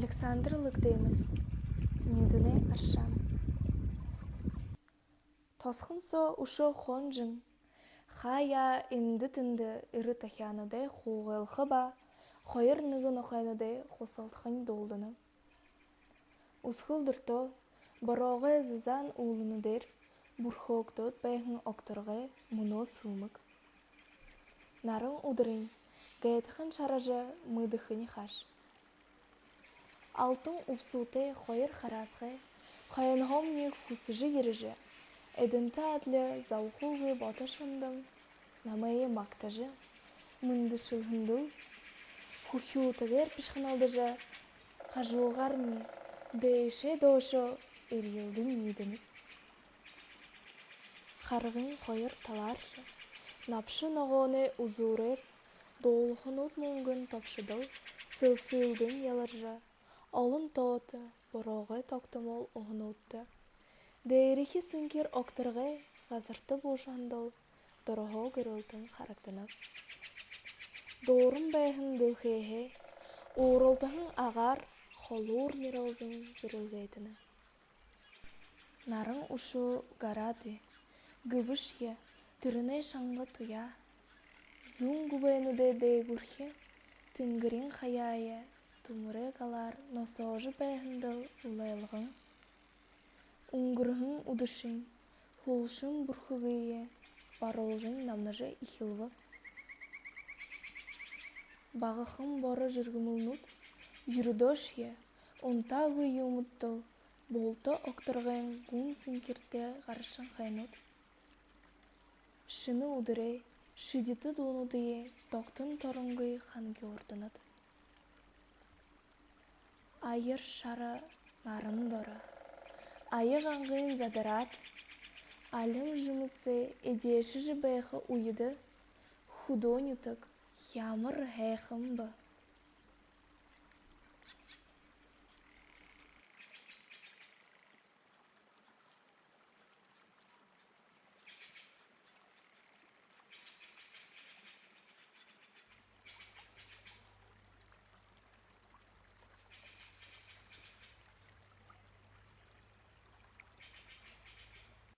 Александр Лыгденов. Нюдіне аршан. Тосқын со ұшы хонжың. Хая инді-тінді үрі тахяныды хуғылқы ба, қойыр нүгін оқайныды қосалтқын долдыны. Усқылдырто, бароғы зызан улынудер, бұрхоқтот бәйхін оқтырғы мұно сылмық. Нарын удырын, гәйтіқін шаражы мұдықын қаш. Алтын ұпсуты қойыр қарасғы, қайынғомни хусыжы еріжі, әдінті әдлі зауқылғы батышындым, намайы мақтажы, мұндышылғындыл, хухиутығыр пішқыналдыжы, қажуғарни, дэйші дошы өрелдің едінік. Қарғын қойыр талархи, напшы нағоны ұзурыр, долғынут мұңгын топшыдыл, сыл-сылдың яларжа, олын тоты, бұрағы тоқтымол ұғынутты. Дейрихи сынкер оқтырғы ғазырты болжандыл, дұрығы көрілдің қарақтынып. Дорын бәйхін дылхейхе, орылдығын ағар, қолуыр мералзың зірілгейтіні. Нарын ұшу гарады, гүбішке, түріне шаңғы туя, зұн гүбәйнуде дейгүрхе, тінгірін қаяйы, тумыры қалар носожы бәйхінділ ұлайлығын. Уңгырғын ұдышын, хулшын бұрхығые, баролжын намнажы ихилвы. Бағықын бары жүргімілнут, юрдошке, онтағы юмыттыл, болты оқтырғын гүн сынкерте ғарышын қайнут. Шыны ұдырай, шыдеті донудые, тоқтын торыңғы ханғы ордынат. Айыр шары нарын доры. Айық аңғын задырат, алым жұмысы әдеші жібәйқі ұйыды, худонютық, ямыр әйқым ба.